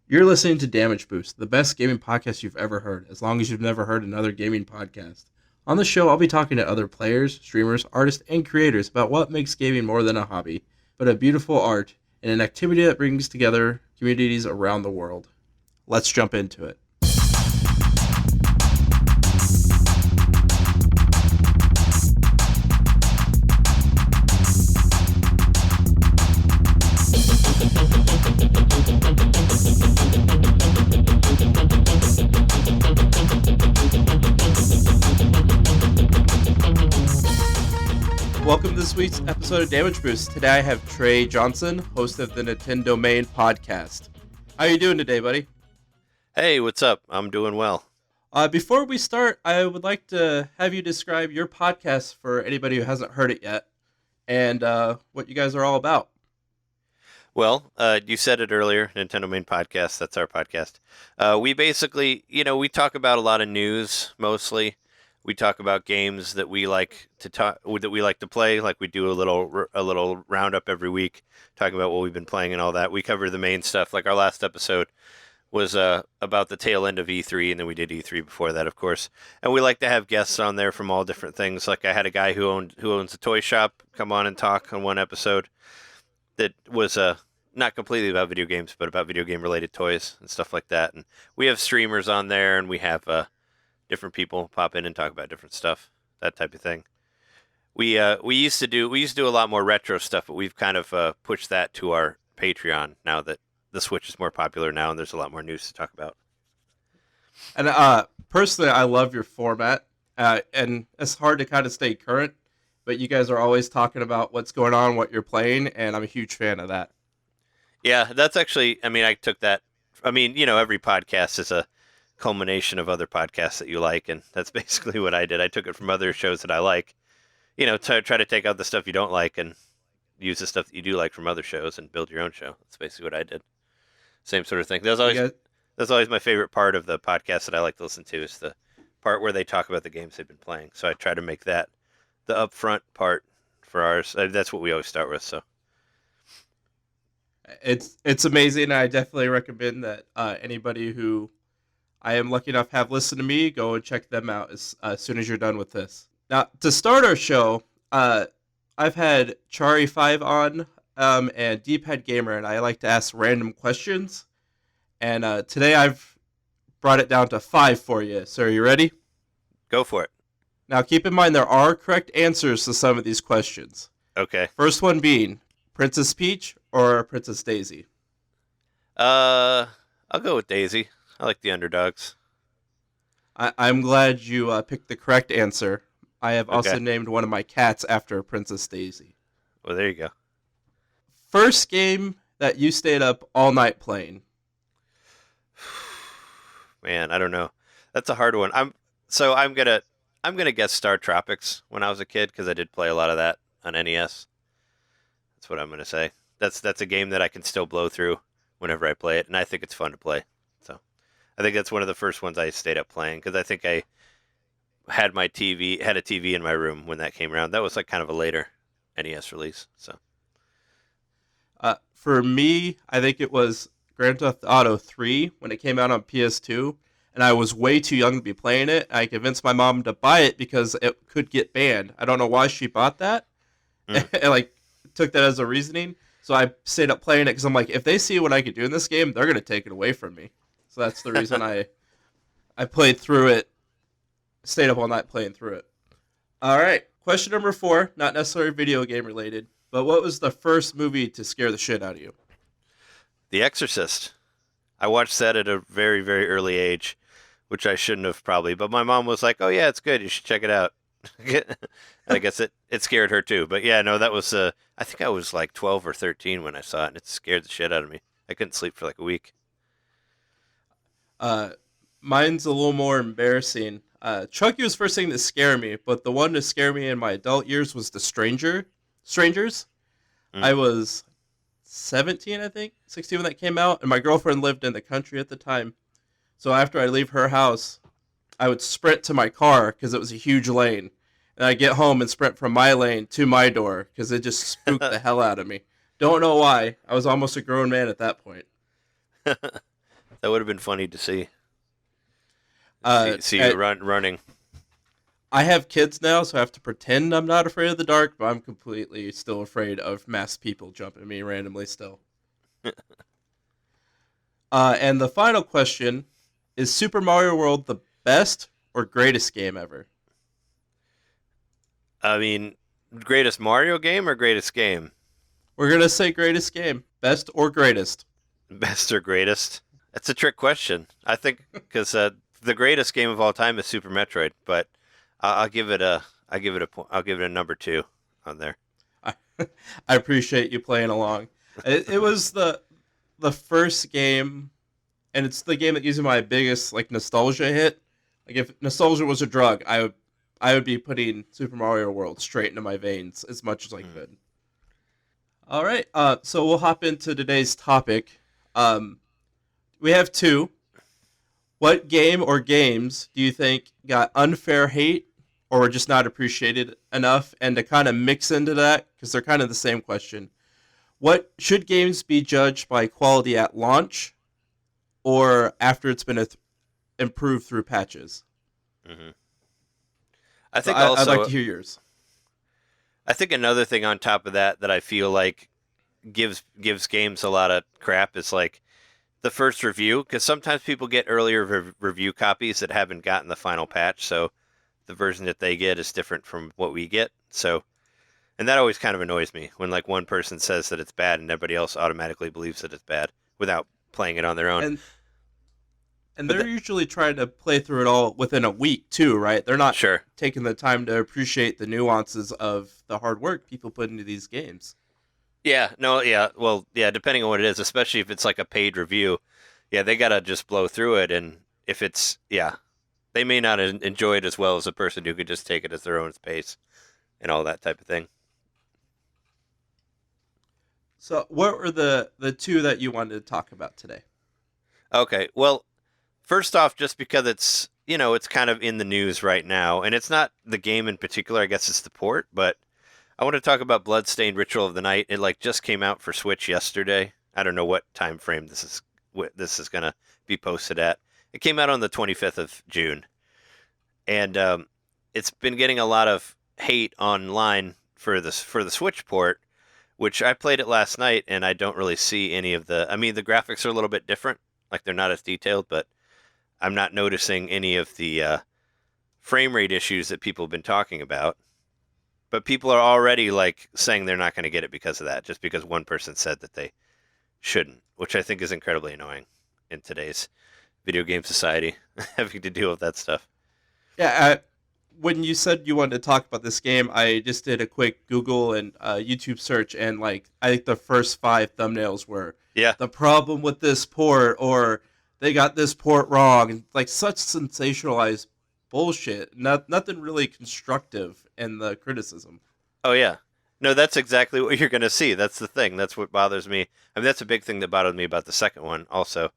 You're listening to Damage Boost, the best gaming podcast you've ever heard, as long as you've never heard another gaming podcast. On the show, I'll be talking to other players, streamers, artists, and creators about what makes gaming more than a hobby, but a beautiful art and an activity that brings together communities around the world. Let's jump into it. Welcome to this week's episode of Damage Boost. Today I have Trey Johnson, host of the Nintendomain podcast. How are you doing today, buddy? Hey, what's up? I'm doing well. Before we start, I would like to have you describe your podcast for anybody who hasn't heard it yet, and what you guys are all about. Well, you said it earlier, Nintendomain podcast, that's our podcast. We basically, we talk about a lot of news, mostly. We talk about games that we like to play, like we do a little roundup every week, talking about what we've been playing and all that. We cover the main stuff, like our last episode was about the tail end of E3, and then we did E3 before that, of course. And we like to have guests on there from all different things. Like I had a guy who owns a toy shop come on and talk on one episode that was not completely about video games, but about video game related toys and stuff like that. And we have streamers on there, and we have different people pop in and talk about different stuff, that type of thing. We used to do a lot more retro stuff, but we've kind of pushed that to our Patreon now that the Switch is more popular now, and there's a lot more news to talk about. And personally, I love your format, and it's hard to kind of stay current, but you guys are always talking about what's going on, what you're playing, and I'm a huge fan of that. Yeah, that's actually, I took that, every podcast is a culmination of other podcasts that you like, and that's basically what I did. I took it from other shows that I like, to try to take out the stuff you don't like and use the stuff that you do like from other shows and build your own show. That's basically what I did. Same sort of thing. That's always my favorite part of the podcast that I like to listen to, is the part where they talk about the games they've been playing. So I try to make that the upfront part for ours. That's what we always start with. So It's amazing. I definitely recommend that anybody who I am lucky enough to have listened to me, go and check them out as soon as you're done with this. Now, to start our show, I've had Chari5 on and Deephead Gamer, and I like to ask random questions. And today I've brought it down to 5 for you. So are you ready? Go for it. Now, keep in mind there are correct answers to some of these questions. Okay. First one being Princess Peach or Princess Daisy? I'll go with Daisy. I like the underdogs. I'm glad you picked the correct answer. I have also Okay. named one of my cats after Princess Daisy. Well, there you go. First game that you stayed up all night playing? Man, I don't know. That's a hard one. I'm gonna guess Star Tropics when I was a kid, because I did play a lot of that on NES. That's what I'm gonna say. That's a game that I can still blow through whenever I play it, and I think it's fun to play. So I think that's one of the first ones I stayed up playing, because I think I had a TV in my room when that came around. That was like kind of a later NES release. So For me, I think it was Grand Theft Auto 3 when it came out on PS2, and I was way too young to be playing it. I convinced my mom to buy it because it could get banned. I don't know why she bought that. And took that as a reasoning. So I stayed up playing it because I'm like, if they see what I can do in this game, they're going to take it away from me. So that's the reason I played through it, stayed up all night playing through it. All right, question number 4, not necessarily video game related, but what was the first movie to scare the shit out of you? The Exorcist. I watched that at a very, very early age, which I shouldn't have probably. But my mom was like, "Oh yeah, it's good. You should check it out." I guess it scared her too. But yeah, no, that was I think I was like 12 or 13 when I saw it, and it scared the shit out of me. I couldn't sleep for like a week. Mine's a little more embarrassing. Chucky was the first thing to scare me, but the one to scare me in my adult years was Strangers. I was 17, I think, 16 when that came out, and my girlfriend lived in the country at the time. So after I leave her house, I would sprint to my car because it was a huge lane. And I'd get home and sprint from my lane to my door because it just spooked the hell out of me. Don't know why. I was almost a grown man at that point. would have been funny to see. Uh, See at- you running. I have kids now, so I have to pretend I'm not afraid of the dark, but I'm completely still afraid of masked people jumping at me randomly still. And the final question is Super Mario World the best or greatest game ever? I mean, greatest Mario game or greatest game? We're going to say greatest game. Best or greatest? Best or greatest? That's a trick question. I think because the greatest game of all time is Super Metroid, but I'll give it a I'll give it a number 2 on there. I, I appreciate you playing along. It was the first game, and it's the game that gives me my biggest like nostalgia hit. Like if nostalgia was a drug, I would be putting Super Mario World straight into my veins as much as I could. All right, so we'll hop into today's topic. We have two. What game or games do you think got unfair hate or were just not appreciated enough? And to kind of mix into that, because they're kind of the same question, what should games be judged by quality at launch or after it's been improved through patches? Mm-hmm. I think I'd like to hear yours. I think another thing on top of that I feel like gives games a lot of crap is like the first review, because sometimes people get earlier review copies that haven't gotten the final patch, so the version that they get is different from what we get. So, and that always kind of annoys me when like one person says that it's bad and everybody else automatically believes that it's bad without playing it on their own. And they're usually trying to play through it all within a week too, right? They're not taking the time to appreciate the nuances of the hard work people put into these games. Yeah, no, yeah, well, yeah, depending on what it is, especially if it's like a paid review, yeah, they gotta just blow through it, and if it's, yeah, they may not enjoy it as well as a person who could just take it at their own pace and all that type of thing. So, what were the two that you wanted to talk about today? Okay, well, first off, just because it's, you know, it's kind of in the news right now, and it's not the game in particular, I guess it's the port, but I want to talk about Bloodstained Ritual of the Night. It like just came out for Switch yesterday. I don't know what time frame this is going to be posted at. It came out on the 25th of June. And it's been getting a lot of hate online for the Switch port, which I played it last night and I don't really see any of the the graphics are a little bit different, like they're not as detailed, but I'm not noticing any of the frame rate issues that people have been talking about. But people are already like saying they're not going to get it because of that, just because one person said that they shouldn't, which I think is incredibly annoying in today's video game society, having to deal with that stuff. Yeah, when you said you wanted to talk about this game, I just did a quick Google and YouTube search, and like I think the first 5 thumbnails were the problem with this port, or they got this port wrong, and like such sensationalized bullshit. Nothing really constructive in the criticism. Oh yeah, no, that's exactly what you're gonna see. That's the thing. That's what bothers me. I mean, that's a big thing that bothered me about the second one. Also,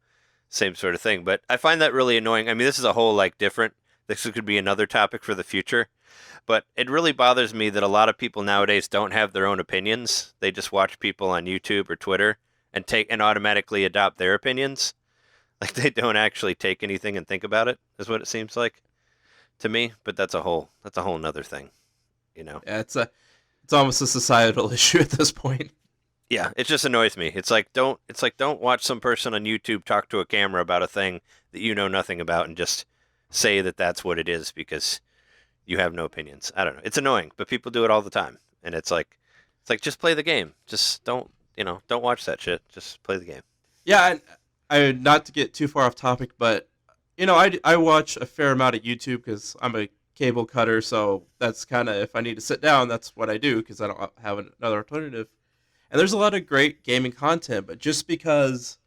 same sort of thing. But I find that really annoying. I mean, this is a whole like different. This could be another topic for the future. But it really bothers me that a lot of people nowadays don't have their own opinions. They just watch people on YouTube or Twitter and automatically adopt their opinions. Like they don't actually take anything and think about it, is what it seems like to me. But that's a whole nother thing, you know. Yeah, it's almost a societal issue at this point. Yeah, it just annoys me. It's like don't watch some person on YouTube talk to a camera about a thing that you know nothing about and just say that that's what it is because you have no opinions. I don't know. It's annoying, but people do it all the time, and it's like just play the game. Just don't watch that shit. Just play the game. Yeah, I not to get too far off topic, but I watch a fair amount of YouTube because I'm a cable cutter, so that's kind of if I need to sit down, that's what I do because I don't have another alternative. And there's a lot of great gaming content, but just because,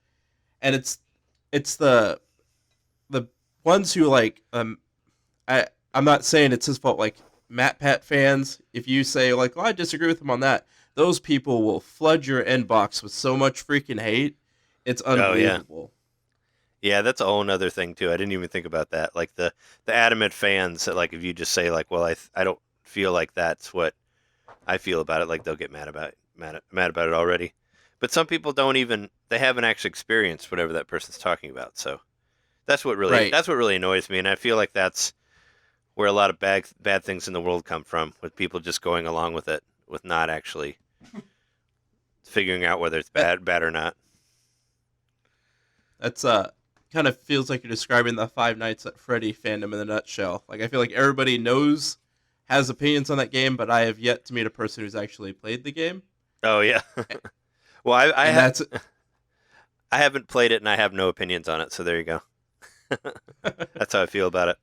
and it's the ones who like I'm not saying it's his fault. Like MatPat fans, if you say like, "Oh, I disagree with him on that," those people will flood your inbox with so much freaking hate. It's unbelievable. Oh, yeah, that's a whole other thing too. I didn't even think about that. Like the adamant fans that like if you just say like, "Well, I don't feel like that's what I feel about it," like they'll get mad about it already. But some people they haven't actually experienced whatever that person's talking about. So that's what Right. really annoys me, and I feel like that's where a lot of bad things in the world come from, with people just going along with it, with not actually figuring out whether it's bad or not. That's kind of feels like you're describing the Five Nights at Freddy fandom in a nutshell. Like I feel like everybody has opinions on that game, but I have yet to meet a person who's actually played the game. Oh yeah. Well, That's I haven't played it, and I have no opinions on it. So there you go. That's how I feel about it.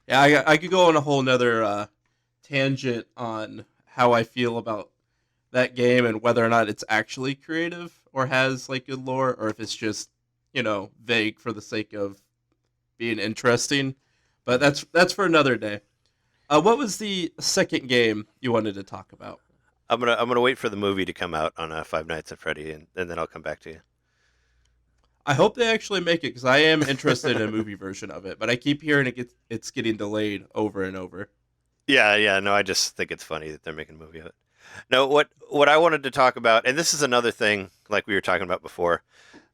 yeah. I could go on a whole nother tangent on how I feel about that game and whether or not it's actually creative or has like good lore, or if it's just vague for the sake of being interesting. But that's for another day. What was the second game you wanted to talk about? I'm gonna wait for the movie to come out on Five Nights at Freddy, and then I'll come back to you. I hope they actually make it because I am interested in a movie version of it, but I keep hearing it's getting delayed over and over. Yeah. No, I just think it's funny that they're making a movie of it. No, what I wanted to talk about, and this is another thing like we were talking about before.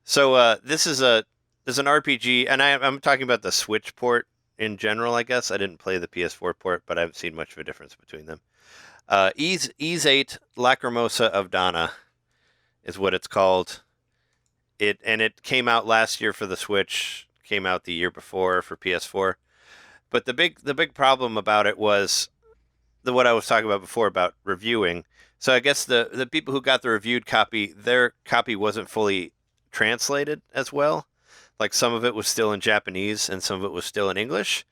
So this is an RPG, and I'm talking about the Switch port in general. I guess I didn't play the PS4 port, but I haven't seen much of a difference between them. Ease 8 Lacrimosa of Dana is what it's called. It came out last year for the Switch, came out the year before for PS4. But the big problem about it was what I was talking about before about reviewing. So I guess the people who got the reviewed copy, their copy wasn't fully translated as well. Like some of it was still in Japanese and some of it was still in English.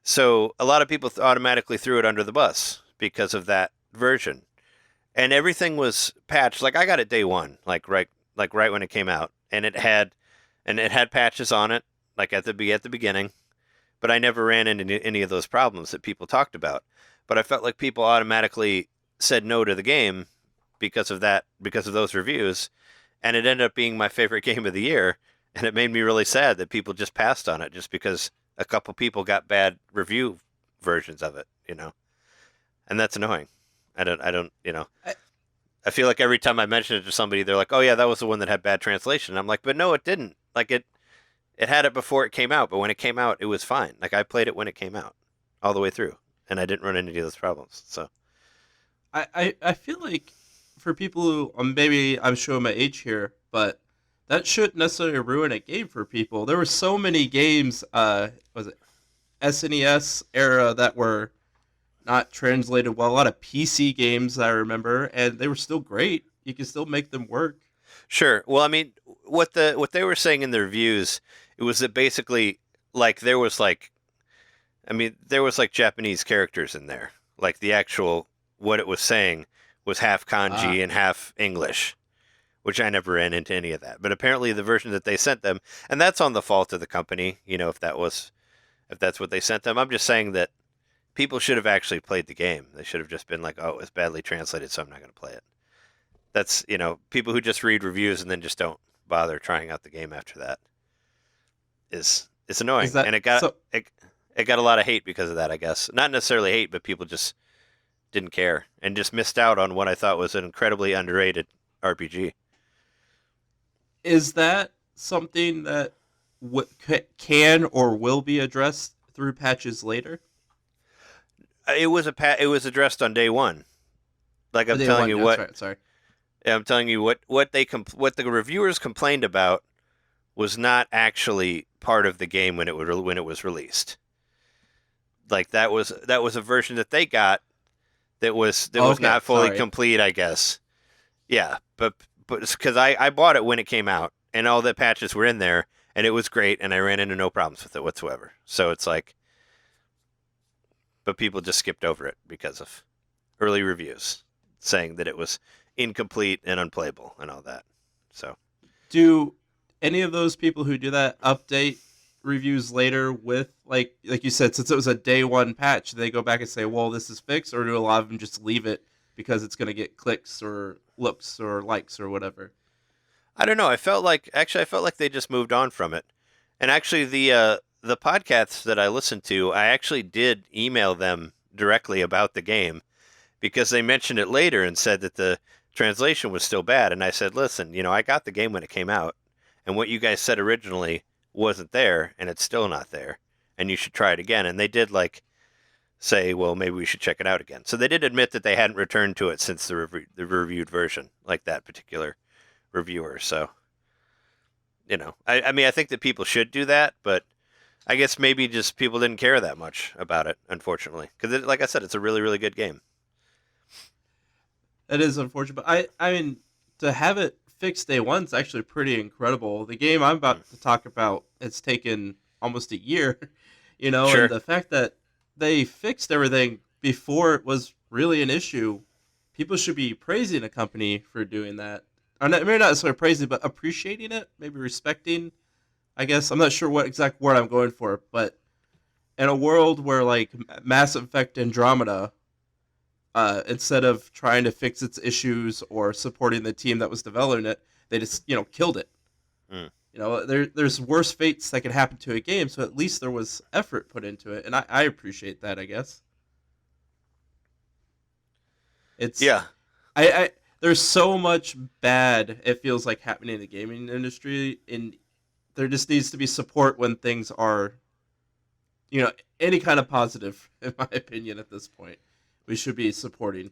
So a lot of people automatically threw it under the bus because of that version. And everything was patched. Like I got it day one, like right when it came out, and it had patches on it, like at the beginning. But I never ran into any of those problems that people talked about. But I felt like people automatically said no to the game because of those reviews, and it ended up being my favorite game of the year. And it made me really sad that people just passed on it just because a couple people got bad review versions of it, and that's annoying. I don't, I feel like every time I mention it to somebody, they're like, "Oh yeah, that was the one that had bad translation." And I'm like, "But no, it didn't. Like it had it before it came out, but when it came out, it was fine. Like I played it when it came out, all the way through, and I didn't run into any of those problems." So, I feel like for people who maybe I'm showing my age here, but that shouldn't necessarily ruin a game for people. There were so many games, was it SNES era that were not translated well. A lot of PC games I remember, and they were still great. You can still make them work. sure. Well, I mean, what they were saying in the reviews, it was that basically, like, there was like Japanese characters in there. Like the actual what it was saying was half kanji and half English, which I never ran into any of that. But apparently the version that they sent them, and that's on the fault of the company, if that's what they sent them. I'm just saying that people should have actually played the game. They should have just been like, "Oh, it was badly translated, so I'm not going to play it." That's, people who just read reviews and then just don't bother trying out the game after that is annoying. And it got it got a lot of hate because of that, I guess. Not necessarily hate, but people just didn't care and just missed out on what I thought was an incredibly underrated RPG. Is that something that can or will be addressed through patches later? It was addressed on day one. Like I'm telling you what. Right, sorry. I'm telling you what the reviewers complained about was not actually part of the game when it was released. Like that was a version that they got that was not fully complete, I guess. Yeah, but because I bought it when it came out and all the patches were in there and it was great and I ran into no problems with it whatsoever. So it's like, but people just skipped over it because of early reviews saying that it was incomplete and unplayable and all that. So, do any of those people who do that update reviews later with like you said, since it was a day one patch, do they go back and say, "Well, this is fixed," or do a lot of them just leave it because it's going to get clicks or looks or likes or whatever? I don't know. I felt like they just moved on from it. And actually, the podcasts that I listened to, I actually did email them directly about the game because they mentioned it later and said that the translation was still bad. And I said, listen, I got the game when it came out, and what you guys said originally wasn't there, and it's still not there, and you should try it again. And they did say, well, maybe we should check it out again. So they did admit that they hadn't returned to it since the reviewed version, like that particular reviewer. So, I mean, I think that people should do that, but I guess maybe just people didn't care that much about it, unfortunately. Because, like I said, it's a really, really good game. It is unfortunate, but I mean, to have it fixed day one is actually pretty incredible. The game I'm about to talk about, it's taken almost a year, Sure. and the fact that they fixed everything before it was really an issue, people should be praising a company for doing that. Or maybe not necessarily praising, but appreciating it, maybe respecting. I guess I'm not sure what exact word I'm going for, but in a world where like Mass Effect Andromeda, instead of trying to fix its issues or supporting the team that was developing it, they just killed it. Mm. There's worse fates that could happen to a game, so at least there was effort put into it, and I appreciate that. I guess it's Yeah. I there's so much bad it feels like happening in the gaming industry, and there just needs to be support when things are, any kind of positive. In my opinion, at this point, we should be supporting.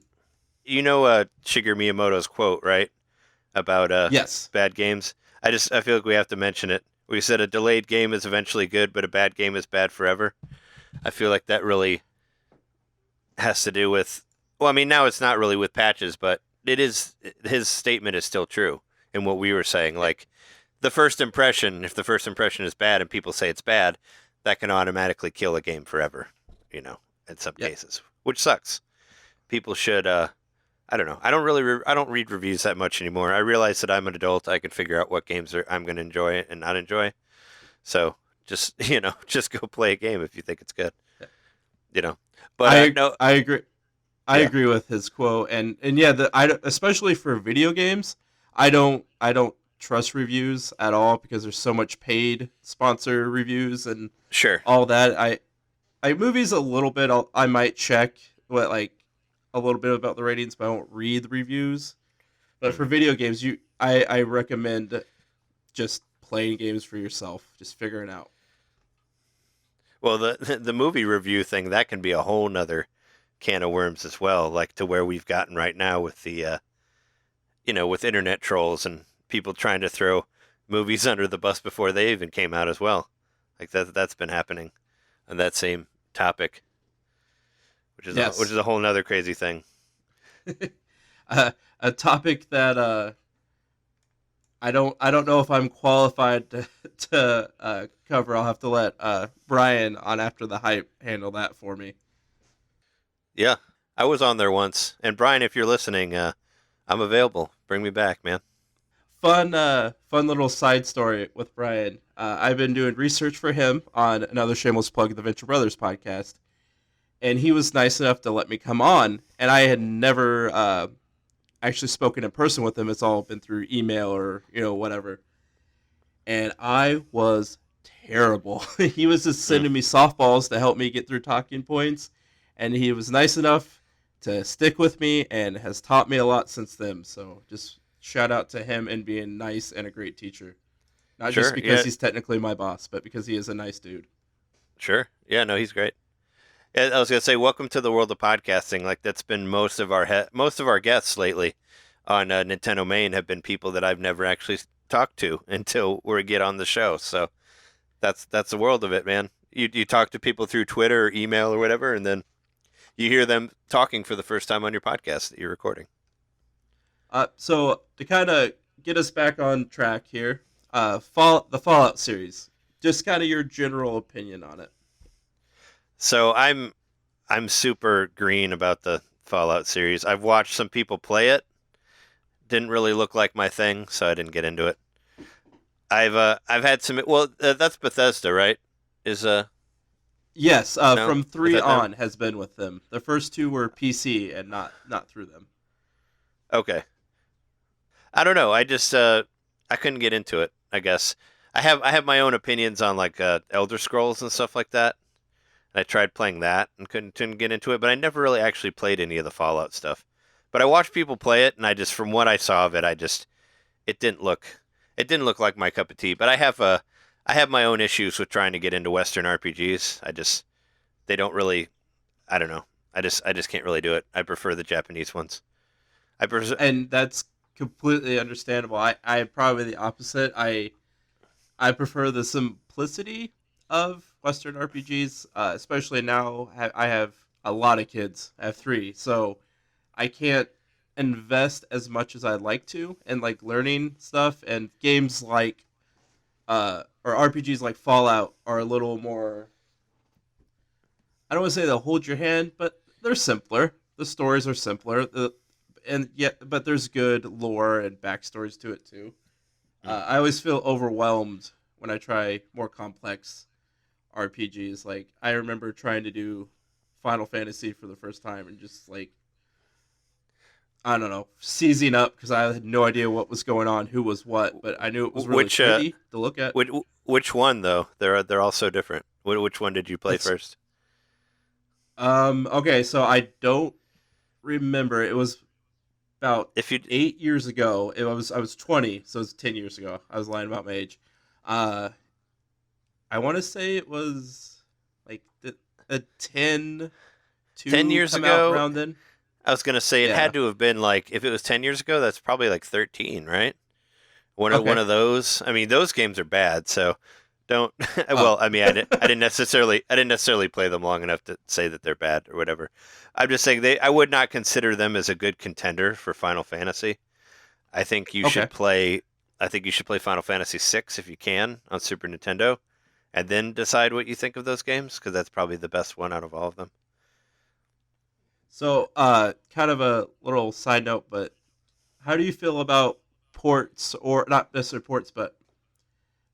Shigeru Miyamoto's quote, right? About Yes. bad games. I feel like we have to mention it. We said a delayed game is eventually good, but a bad game is bad forever. I feel like that really has to do with, well, I mean, now it's not really with patches, but it is, his statement is still true in what we were saying. Like, if the first impression is bad and people say it's bad, that can automatically kill a game forever, in some cases, which sucks. People should, I don't know. I don't read reviews that much anymore. I realize that I'm an adult. I can figure out what games I'm going to enjoy and not enjoy. So just, just go play a game if you think it's good, But I agree. I Yeah. agree with his quote, and yeah, especially for video games, I don't trust reviews at all because there's so much paid sponsor reviews and Sure. all that. I movies a little bit. I might check a little bit about the ratings, but I won't read the reviews. But for video games, I recommend just playing games for yourself, just figuring out. Well, the movie review thing, that can be a whole nother can of worms as well, like to where we've gotten right now with the, with internet trolls and people trying to throw movies under the bus before they even came out as well. Like that's been happening on that same topic, which is a whole nother crazy thing. A topic that I don't know if I'm qualified to cover. I'll have to let Bryan on After the Hype handle that for me. Yeah, I was on there once, and Bryan, if you're listening, I'm available. Bring me back, man. Fun little side story with Bryan. I've been doing research for him on another shameless plug of the Venture Brothers podcast, and he was nice enough to let me come on. And I had never actually spoken in person with him. It's all been through email or whatever. And I was terrible. He was just sending me softballs to help me get through talking points, and he was nice enough to stick with me and has taught me a lot since then. So just shout out to him and being nice and a great teacher. Not Sure, just because yeah. he's technically my boss, but because he is a nice dude. Sure. Yeah, no, he's great. And I was gonna say, welcome to the world of podcasting. Like that's been most of our guests lately on Nintendomain have been people that I've never actually talked to until we get on the show. So that's the world of it, man. You talk to people through Twitter or email or whatever, and then you hear them talking for the first time on your podcast that you're recording. So to kind of get us back on track here, the Fallout series, just kind of your general opinion on it. So I'm super green about the Fallout series. I've watched some people play it. Didn't really look like my thing, so I didn't get into it. I've had some. Well, that's Bethesda, right? Yes, No? from Is 3 that them? on has been with them. The first 2 were PC and not through them. Okay. I don't know. I just I couldn't get into it. I guess I have my own opinions on like Elder Scrolls and stuff like that. And I tried playing that and couldn't get into it, but I never really actually played any of the Fallout stuff. But I watched people play it, and from what I saw of it, it didn't look like my cup of tea. But I have my own issues with trying to get into Western RPGs. They don't really, I don't know. I just can't really do it. I prefer the Japanese ones. And that's completely understandable. I probably the opposite. I prefer the simplicity of Western RPGs, especially now. I have a lot of kids. I have 3, so I can't invest as much as I'd like to in like learning stuff. And games like or RPGs like Fallout are a little more. I don't want to say they'll hold your hand, but they're simpler. The stories are simpler, and yet, but there's good lore and backstories to it too. I always feel overwhelmed when I try more complex RPGs. Like I remember trying to do Final Fantasy for the first time and just like I don't know, seizing up because I had no idea what was going on, who was what, but I knew it was really pretty to look at. Which one though? They're all so different. Which one did you play first? Okay, so I don't remember. It was about 8 years ago. I was 20, so it was 10 years ago. I was lying about my age. I want to say it was like a 10 years ago around then. I was gonna say it had to have been like if it was 10 years ago, that's probably like 13, right? One of those. I mean, those games are bad, so don't. Well, I mean, I didn't necessarily play them long enough to say that they're bad or whatever. I'm just saying I would not consider them as a good contender for Final Fantasy. I think you should play. I think you should play Final Fantasy VI if you can on Super Nintendo, and then decide what you think of those games because that's probably the best one out of all of them. So, kind of a little side note, but how do you feel about ports, or not necessarily ports, but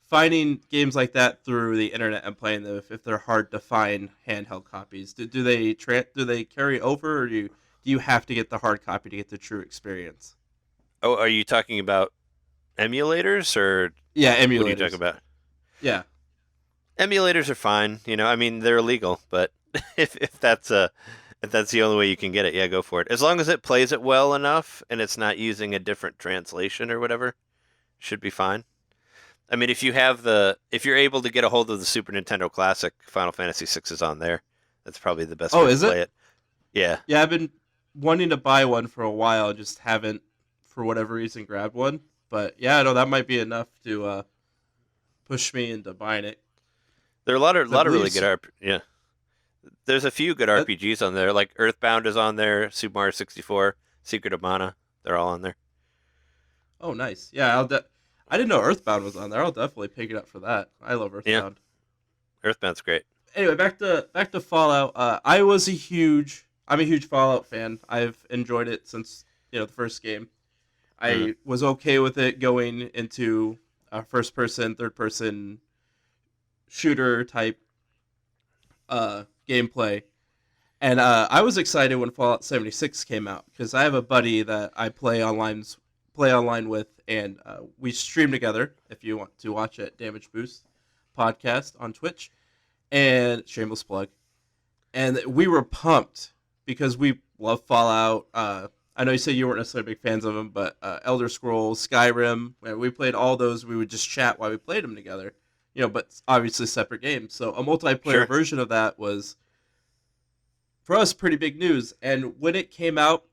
finding games like that through the internet and playing them if they're hard to find handheld copies? Do they carry over, or do you have to get the hard copy to get the true experience? Oh, are you talking about emulators or Yeah, emulators. What are you talking about? Yeah, emulators are fine. I mean they're illegal, but if that's the only way you can get it, yeah, go for it. As long as it plays it well enough and it's not using a different translation or whatever, should be fine. I mean, if you're able to get a hold of the Super Nintendo Classic, Final Fantasy VI is on there. That's probably the best way to play it. Yeah. Yeah, I've been wanting to buy one for a while, just haven't, for whatever reason, grabbed one. But yeah, no, that might be enough to push me into buying it. There are a lot of really good yeah. There's a few good RPGs on there, like Earthbound is on there, Super Mario 64, Secret of Mana. They're all on there. Oh, nice. Yeah, I didn't know Earthbound was on there. I'll definitely pick it up for that. I love Earthbound. Yeah. Earthbound's great. Anyway, back to Fallout. I'm a huge Fallout fan. I've enjoyed it since the first game. I was okay with it going into a first person, third person shooter type gameplay. And I was excited when Fallout 76 came out because I have a buddy that I play online with, and we stream together. If you want to watch it, Damage Boost podcast on Twitch, and shameless plug. And we were pumped because we love Fallout. I know you said you weren't necessarily big fans of them, but Elder Scrolls, Skyrim, we played all those. We would just chat while we played them together. But obviously separate games. So a multiplayer version of that was, for us, pretty big news. And when it came out,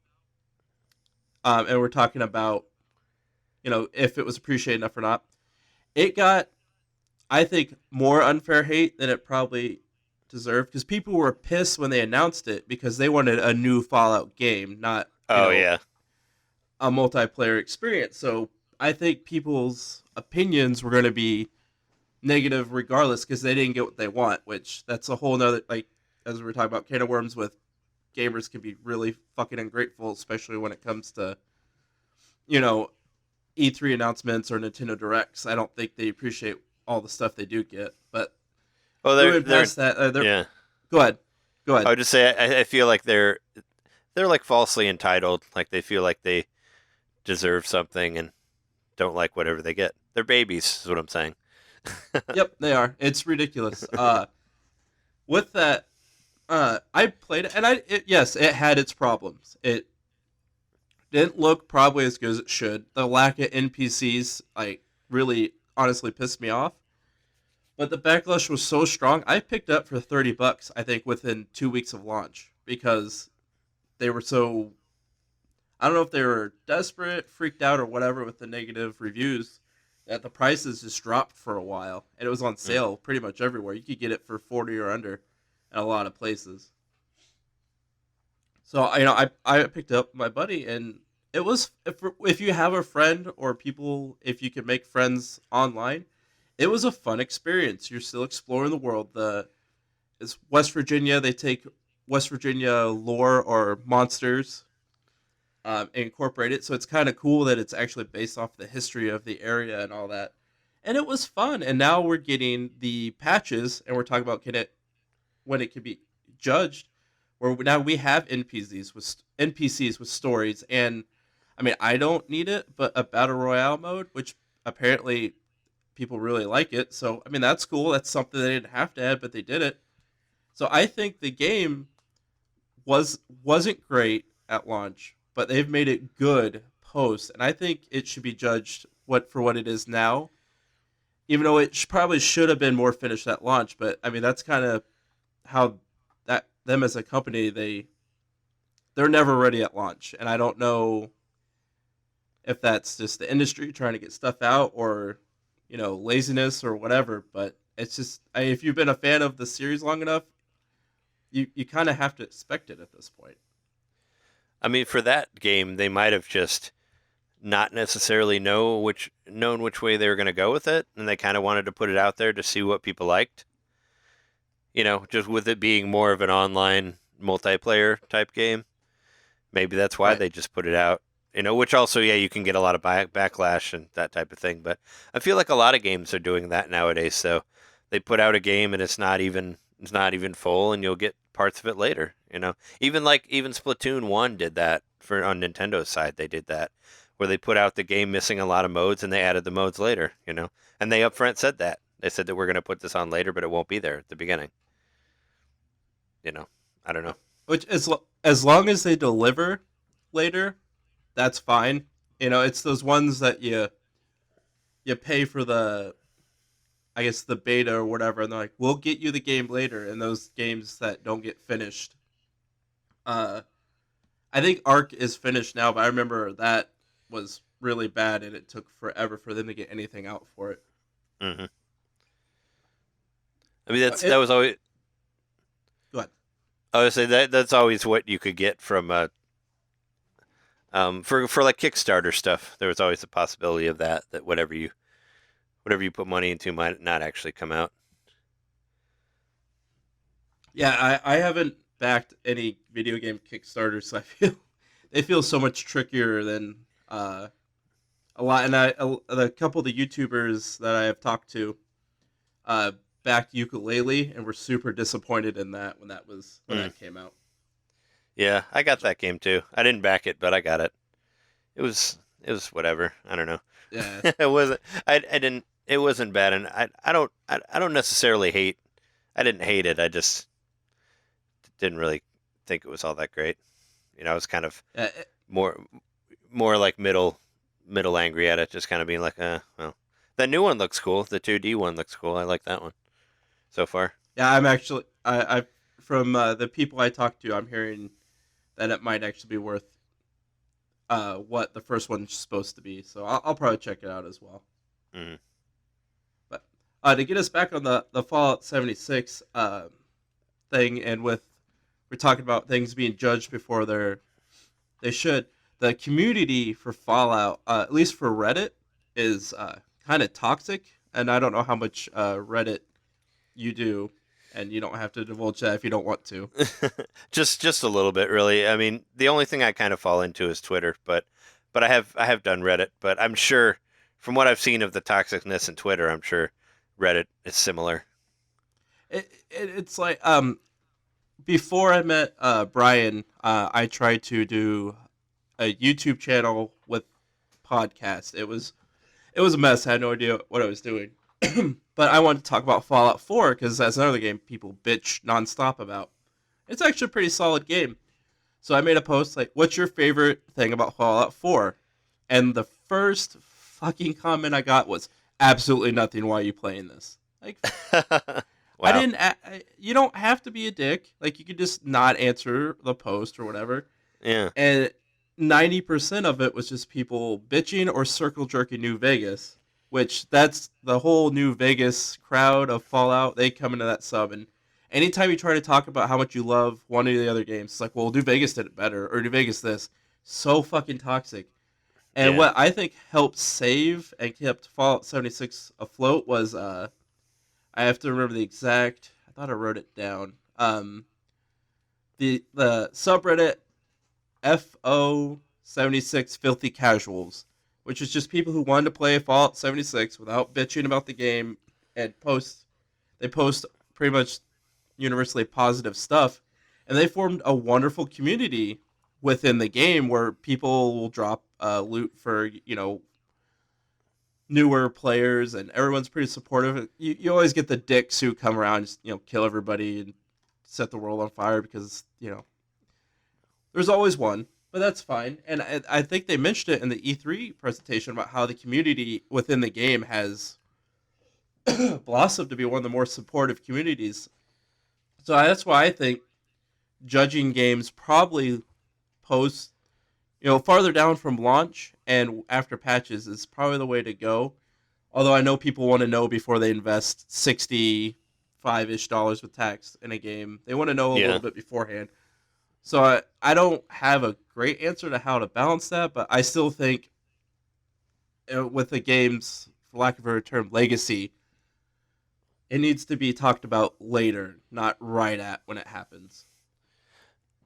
and we're talking about, if it was appreciated enough or not, it got, I think, more unfair hate than it probably deserved, because people were pissed when they announced it because they wanted a new Fallout game, not a multiplayer experience. So I think people's opinions were going to be negative regardless because they didn't get what they want, which that's a whole nother, like, as we were talking about, can of worms with gamers can be really fucking ungrateful, especially when it comes to E3 announcements or Nintendo Directs. I don't think they appreciate all the stuff they do get, but they're past that. Yeah. Go ahead. I would just say I feel like they're like falsely entitled, like they feel like they deserve something and don't like whatever they get. They're babies, is what I'm saying. Yep, they are. It's ridiculous. With that, I played it, and yes, it had its problems. Didn't look probably as good as it should. The lack of NPCs like really honestly pissed me off. But the backlash was so strong. I picked it up for $30, I think, within 2 weeks of launch because they were so. I don't know if they were desperate, freaked out, or whatever with the negative reviews. That the prices just dropped for a while, and it was on Mm. sale pretty much everywhere. You could get it for 40 or under in a lot of places. So I picked up my buddy, and it was if you have a friend or people, if you can make friends online, it was a fun experience. You're still exploring the world. It's West Virginia. They take West Virginia lore or monsters and incorporate it. So it's kind of cool that it's actually based off the history of the area and all that. And it was fun. And now we're getting the patches, and we're talking about when it can be judged. Where now we have NPCs with stories, and I mean I don't need it, but a battle royale mode, which apparently people really like it. So I mean that's cool. That's something they didn't have to add, but they did it. So I think the game wasn't great at launch, but they've made it good post, and I think it should be judged what it is now. Even though it probably should have been more finished at launch, but I mean that's kind of how that them as a company they're never ready at launch, and I don't know if that's just the industry trying to get stuff out or laziness or whatever. But it's just if you've been a fan of the series long enough, you kind of have to expect it at this point. I mean, for that game, they might have just not necessarily known which way they were going to go with it, and they kind of wanted to put it out there to see what people liked. Just with it being more of an online multiplayer type game, maybe that's why Right. they just put it out. Which also, yeah, you can get a lot of backlash and that type of thing. But I feel like a lot of games are doing that nowadays. So they put out a game and it's not even full, and you'll get parts of it later. Even Splatoon 1 did that on Nintendo's side. They did that where they put out the game missing a lot of modes and they added the modes later. And they upfront said that. They said that we're going to put this on later, but it won't be there at the beginning. I don't know. Which is as long as they deliver later, that's fine. It's those ones that you pay for I guess the beta or whatever, and they're like, we'll get you the game later. And those games that don't get finished, uh, I think Arc is finished now, but I remember that was really bad, and it took forever for them to get anything out for it. Hmm. I mean, that It was always. Go ahead. I would say that's always what you could get from for like Kickstarter stuff. There was always the possibility of that whatever you put money into might not actually come out. Yeah, I haven't backed any video game Kickstarters, so I feel they feel so much trickier than a lot. And a couple of the YouTubers that I have talked to uh, backed ukulele and were super disappointed in that when Mm. that came out. Yeah, I got that game too. I didn't back it, but I got it. It was whatever. I don't know. Yeah, It wasn't. I didn't. It wasn't bad, and I don't necessarily hate. I didn't hate it. I just didn't really think it was all that great. I was kind of yeah, more like middle angry at it, just kind of being like, well, the new one looks cool. The 2D one looks cool. I like that one so far. yeah. I'm actually I from the people I talked to, I'm hearing that it might actually be worth what the first one's supposed to be. So I'll probably check it out as well. Hmm. But to get us back on the Fallout 76 thing, and we're talking about things being judged before they should. The community for Fallout, at least for Reddit, is kind of toxic, and I don't know how much Reddit you do, and you don't have to divulge that if you don't want to. just a little bit, really. I mean, the only thing I kind of fall into is Twitter, but I have done Reddit, but I'm sure from what I've seen of the toxicness in Twitter, I'm sure Reddit is similar. It's like before I met Bryan, I tried to do a YouTube channel with podcast. It was a mess. I had no idea what I was doing. But I wanted to talk about Fallout 4 because that's another game people bitch nonstop about. It's actually a pretty solid game. So I made a post like, "What's your favorite thing about Fallout 4?" And the first fucking comment I got was, "Absolutely nothing. Why are you playing this?" Like, I Wow. didn't. You don't have to be a dick. Like, you could just not answer the post or whatever. Yeah. And 90% of it was just people bitching or circle jerking New Vegas, which that's the whole New Vegas crowd of Fallout. They come into that sub, and anytime you try to talk about how much you love one of the other games, it's like, well, New Vegas did it better, or New Vegas this. So fucking toxic. And Yeah. what I think helped save and kept Fallout 76 afloat was I have to remember the exact. I thought I wrote it down. The subreddit FO76 Filthy Casuals, which is just people who wanted to play Fallout 76 without bitching about the game and they post pretty much universally positive stuff, and they formed a wonderful community within the game where people will drop loot for newer players, and everyone's pretty supportive. You always get the dicks who come around, just kill everybody and set the world on fire because there's always one, but that's fine. And I think they mentioned it in the E3 presentation about how the community within the game has blossomed to be one of the more supportive communities. So that's why I think judging games probably post, farther down from launch and after patches is probably the way to go. Although I know people want to know before they invest 65-ish dollars with tax in a game. They want to know a Yeah. little bit beforehand. So I don't have a great answer to how to balance that, but I still think with the game's, for lack of a better term, legacy, it needs to be talked about later, not right at when it happens.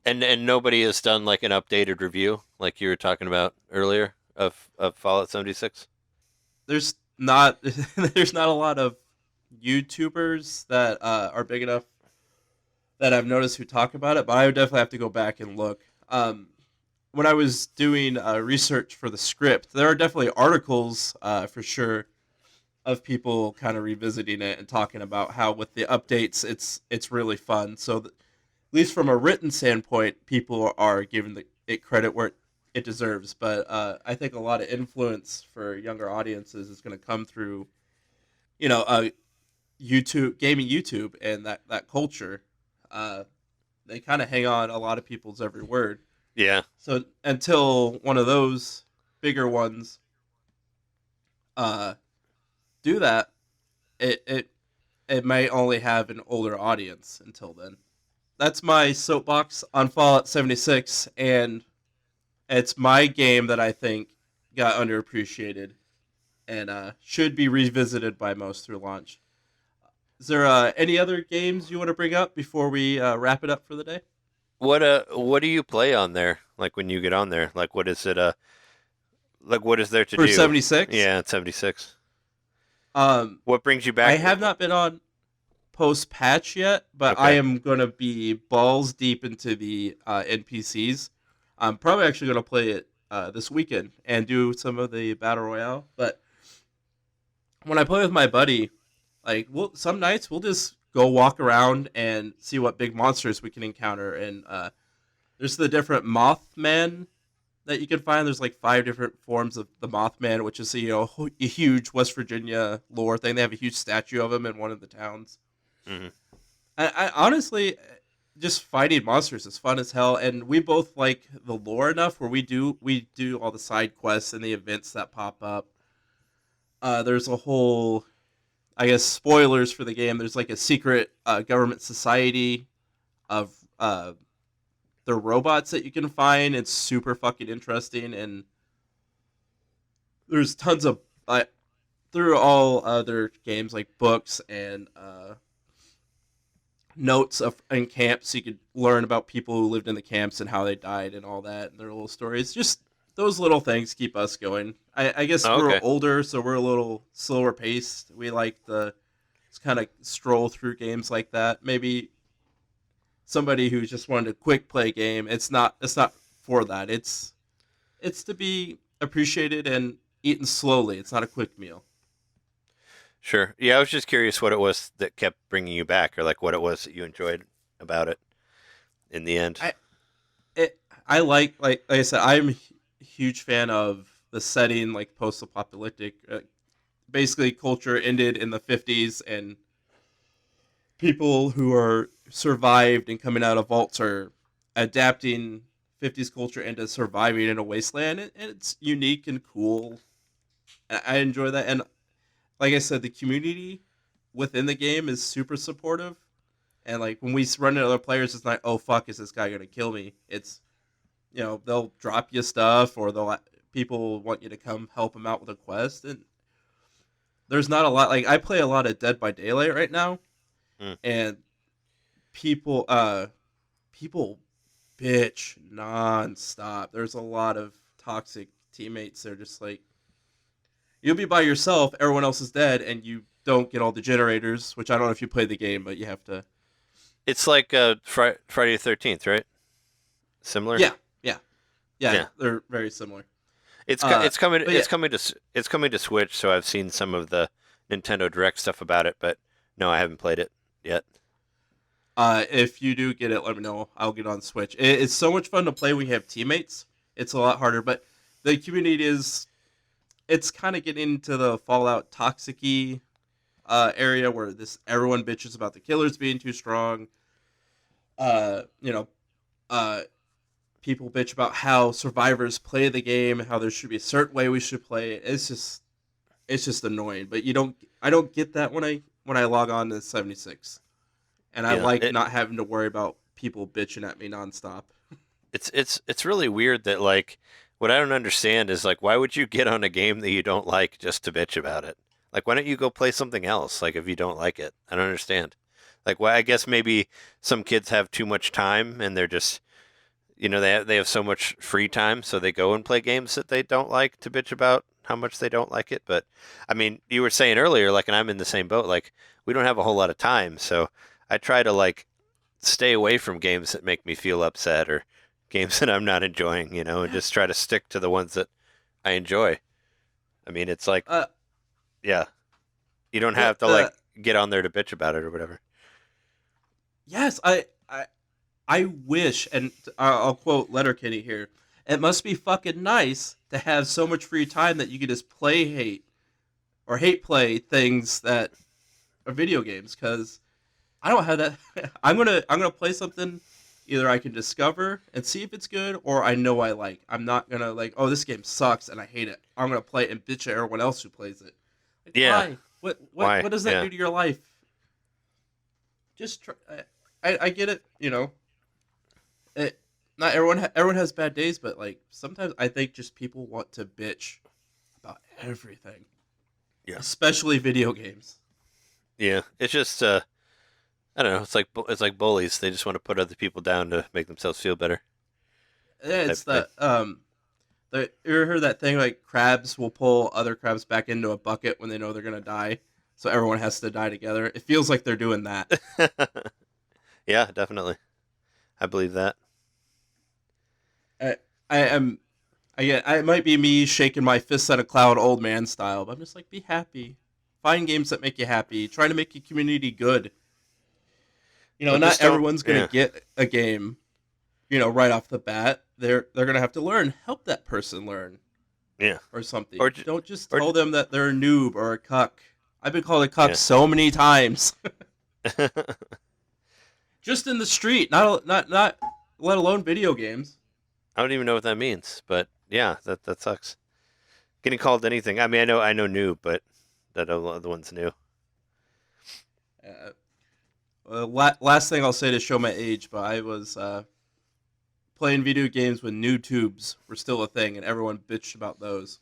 And nobody has done like an updated review, like you were talking about earlier of Fallout 76. There's not there's not a lot of YouTubers that are big enough that I've noticed who talk about it, but I would definitely have to go back and look. When I was doing research for the script, there are definitely articles for sure of people kind of revisiting it and talking about how with the updates it's really fun. So at least from a written standpoint, people are giving it credit where it deserves. But I think a lot of influence for younger audiences is going to come through, YouTube, gaming YouTube, and that culture. Uh, they kind of hang on a lot of people's every word. Yeah. So until one of those bigger ones uh, do that, it may only have an older audience until then. That's my soapbox on Fallout 76, and it's my game that I think got underappreciated and should be revisited by most through launch. Is there any other games you want to bring up before we wrap it up for the day? What do you play on there? Like when you get on there, like what is it like what is there to For do? 76? Yeah, it's 76. Um, What brings you I back? have not been on post patch yet, but I Okay. am going to be balls deep into the NPCs. I'm probably actually going to play it this weekend and do some of the battle royale. But when I play with my buddy, like some nights we'll just go walk around and see what big monsters we can encounter. And there's the different Mothman that you can find. There's like 5 different forms of the Mothman, which is a huge West Virginia lore thing. They have a huge statue of him in one of the towns. Hmm. I honestly, just fighting monsters is fun as hell, and we both like the lore enough where we do all the side quests and the events that pop up. There's a whole, I guess, spoilers for the game. There's like a secret government society of the robots that you can find. It's super fucking interesting, and there's tons of through all other games like books and notes in camps, so you could learn about people who lived in the camps and how they died and all that and their little stories. Just those little things keep us going. I guess Oh, we're okay. older, so we're a little slower paced. We like the kind of stroll through games like that. Maybe somebody who just wanted a quick play game, it's not for that. It's to be appreciated and eaten slowly. It's not a quick meal. Sure. Yeah, I was just curious what it was that kept bringing you back, or like what it was that you enjoyed about it in the end. I it I like I said, I'm a huge fan of the setting, like post-apocalyptic. Basically, culture ended in the 50s, and people who are survived and coming out of vaults are adapting 50s culture into surviving in a wasteland, and it's unique and cool. I enjoy that, and like I said, the community within the game is super supportive. And like when we run into other players, it's not, oh fuck, is this guy gonna kill me? It's, they'll drop you stuff, or people want you to come help them out with a quest, and there's not a lot. Like I play a lot of Dead by Daylight right now, Mm. and people bitch nonstop. There's a lot of toxic teammates. They're just like, you'll be by yourself, everyone else is dead, and you don't get all the generators. Which I don't know if you play the game, but you have to. It's like Friday the 13th, right? Similar. Yeah, yeah, yeah. Yeah. They're very similar. It's Uh, it's coming but it's coming to it's coming to Switch, so I've seen some of the Nintendo Direct stuff about it, but no, I haven't played it yet. If you do get it, let me know. I'll get on Switch. It's so much fun to play when you have teammates. It's a lot harder, but the community it's kind of getting into the Fallout toxic-y area where everyone bitches about the killers being too strong. Uh, you know, uh, People bitch about how survivors play the game, how there should be a certain way we should play it. It's just annoying. But I don't get that when I log on to 76. And I Yeah, like not having to worry about people bitching at me nonstop. it's really weird that, like, what I don't understand is, like, why would you get on a game that you don't like just to bitch about it? Like, why don't you go play something else? Like, if you don't like it, I don't understand. Like, why? I guess maybe some kids have too much time and they're just, they have so much free time, so they go and play games that they don't like to bitch about how much they don't like it. But I mean, you were saying earlier, like, and I'm in the same boat. Like, we don't have a whole lot of time, so I try to, like, stay away from games that make me feel upset, or games that I'm not enjoying, and just try to stick to the ones that I enjoy. I mean, it's like, Uh, yeah, you don't the have to, like, the get on there to bitch about it or whatever. Yes, I wish, and I'll quote Letterkenny here. It must be fucking nice to have so much free time that you can just play hate or hate play things that are video games. Because I don't have that. I'm gonna play something. Either I can discover and see if it's good, or I know I like. I'm not gonna like, oh, this game sucks and I hate it. I'm gonna play it and bitch at everyone else who plays it. Like, Yeah. why? What Why? what does that Yeah. do to your life? Just try. I get it. Not everyone has bad days, but like sometimes I think just people want to bitch about everything. Yeah. Especially video games. Yeah. It's just, I don't know. It's like bullies. They just want to put other people down to make themselves feel better. Yeah, Type it's thing. you ever heard that thing like crabs will pull other crabs back into a bucket when they know they're gonna die, so everyone has to die together. It feels like they're doing that. Yeah, definitely. I believe that. I I am it might be me shaking my fists at a cloud old man style, but I'm just like, be happy. Find games that make you happy. Try to make your community good. Well, Not just don't. everyone's gonna Yeah. get a game, right off the bat. They're gonna have to learn. Help that person learn Yeah. or Or, something. j- Don't just or, tell them that they're a noob or a cuck. I've been called a cuck yeah. so many times, just in the street. Not let alone video games. I don't even know what that means, but yeah, that sucks. Getting called anything. I mean, I know new, but that other one's new. Uh, last thing I'll say to show my age, but I was playing video games when new tubes were still a thing, and everyone bitched about those.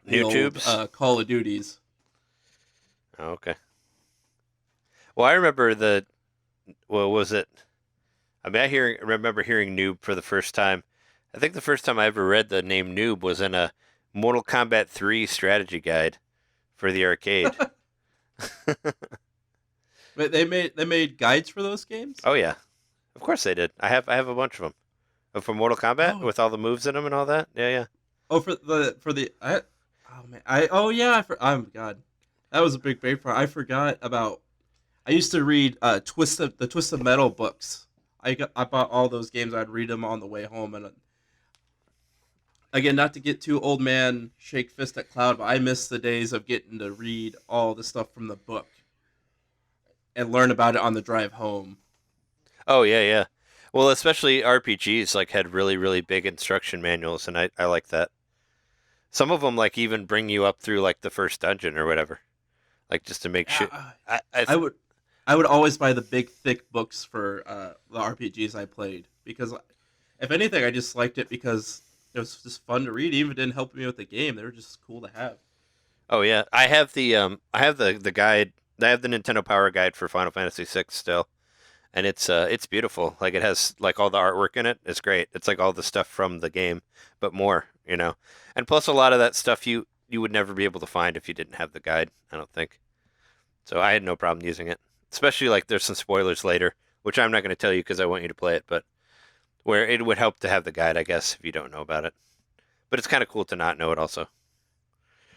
The New old tubes. Call of Duties. Oh, okay. Well, I remember what was it? I mean, remember hearing noob for the first time. I think the first time I ever read the name noob was in a Mortal Kombat 3 strategy guide for the arcade. But they made guides for those games. Oh yeah, of course they did. I have a bunch of them. For Mortal Kombat Oh, with all the moves in them and all that. Yeah, yeah. oh, oh man, yeah, oh god, that was a big part. I forgot about. I used to read the Twist of Metal books. I bought all those games. I'd read them on the way home, and again, not to get too old man shake fist at cloud, but I miss the days of getting to read all the stuff from the book and learn about it on the drive home. Oh yeah, yeah. Well, especially RPGs like had really really big instruction manuals, and I like that. Some of them like even bring you up through like the first dungeon or whatever, like just to make sure. Yeah, I, I I would I would always buy the big thick books for the RPGs I played because if anything, I just liked it because it was just fun to read. Even if it didn't help me with the game, they were just cool to have. oh yeah, I have the guide. I have the Nintendo Power Guide for Final Fantasy VI still, and it's beautiful. Like it has like all the artwork in it. It's great. It's like all the stuff from the game, but more, you know. And plus a lot of that stuff you would never be able to find if you didn't have the guide. I don't think. So I had no problem using it. Especially like there's some spoilers later, which I'm not going to tell you because I want you to play it, but where it would help to have the guide, I guess, if you don't know about it. But it's kind of cool to not know it also.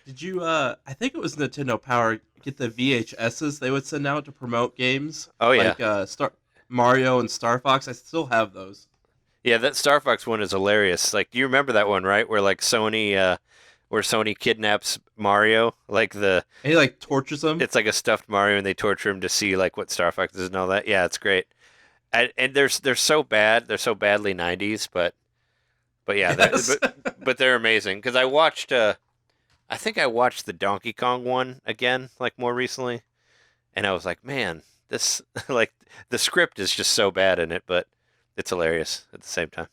Did you? I think it was Nintendo Power. Get the VHSs they would send out to promote games Oh yeah. like Star Mario and Star Fox. I still have those. Yeah, that Star Fox one is hilarious. Like, do you remember that one, right? Where Sony kidnaps Mario, like And he like tortures them. it's like a stuffed Mario, and they torture him to see like what Star Fox is and all that. Yeah, it's great. And they're so bad, they're so badly '90s, but yeah, Yes. but they're amazing. Because I think I watched the Donkey Kong one again, like more recently, and I was like, man, this like the script is just so bad in it, but it's hilarious at the same time.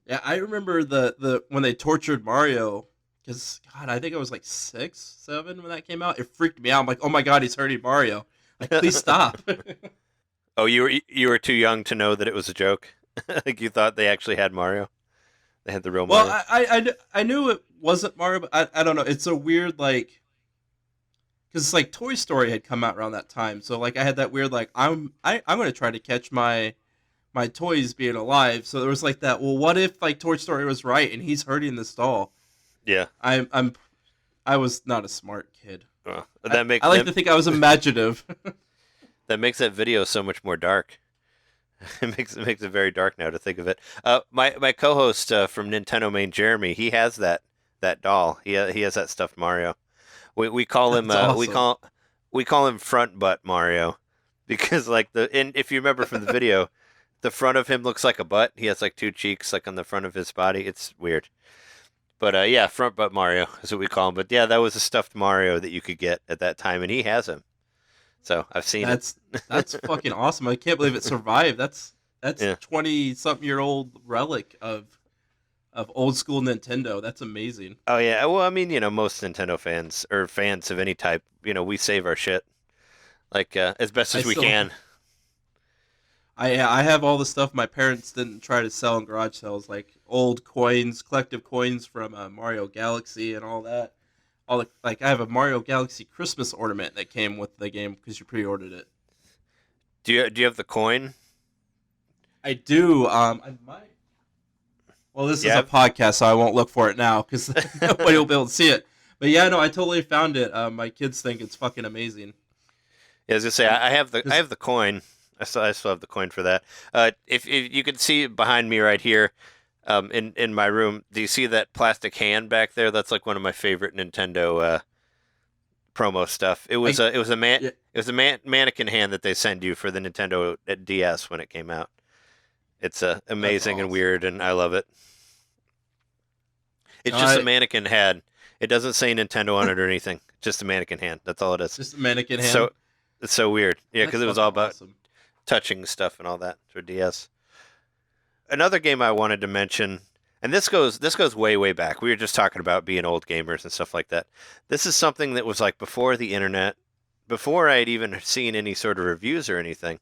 Yeah, I remember the when they tortured Mario because God, I think I was like 6, 7 when that came out. It freaked me out. I'm like, oh my God, he's hurting Mario. Like, please stop. Oh, you were too young to know that it was a joke. Like you thought they actually had Mario. They had the real Well, Mario. I knew it wasn't Mario, but I don't know. It's a weird like because like Toy Story had come out around that time, so like I had that weird like I'm gonna try to catch my toys being alive. So there was like that. Well, what if like Toy Story was right and he's hurting this doll? Yeah. I was not a smart kid. Well, I like to think I was imaginative. that makes that video so much more dark. It makes it very dark now to think of it. My co-host from Nintendomain, Jeremy, he has that doll. He has that stuffed Mario. We call him That's awesome. we call him Front Butt Mario because like and if you remember from the video, the front of him looks like a butt. He has like two cheeks like on the front of his body. It's weird. But yeah, Front Butt Mario is what we call him. But yeah, that was a stuffed Mario that you could get at that time, and he has him. So I've seen it. That's fucking awesome. I can't believe it survived. That's Yeah. 20 something year old relic of old school Nintendo. That's amazing. Oh yeah. Well, I mean, most Nintendo fans or fans of any type, we save our shit like as best I as we still can. I have all the stuff my parents didn't try to sell in garage sales, like old coins, collective coins from Mario Galaxy and all that. All the like I have a Mario Galaxy Christmas ornament that came with the game because you pre-ordered it. Do you have the coin? I do. I might. Well, this is Yeah. a podcast, so I won't look for it now because nobody will be able to see it. But yeah, no, I totally found it. My kids think it's fucking amazing. Yeah, I was gonna say I 'Cause- have the coin. I still have the coin for that. If you can see behind me right here, in my room, do you see that plastic hand back there? That's like one of my favorite Nintendo promo stuff. It was a yeah, mannequin hand that they send you for the Nintendo DS when it came out. It's that's amazing and awesome. weird, and I love it. It's just a I mannequin head. It doesn't say Nintendo on it or anything. Just a mannequin hand. That's all it is. just a mannequin So hand. it's so weird. Yeah, because That's it was all fucking about awesome. touching stuff and all that for DS. Another game I wanted to mention, and this goes way way back. We were just talking about being old gamers and stuff like that. This is something that was like before the internet, before I had even seen any sort of reviews or anything.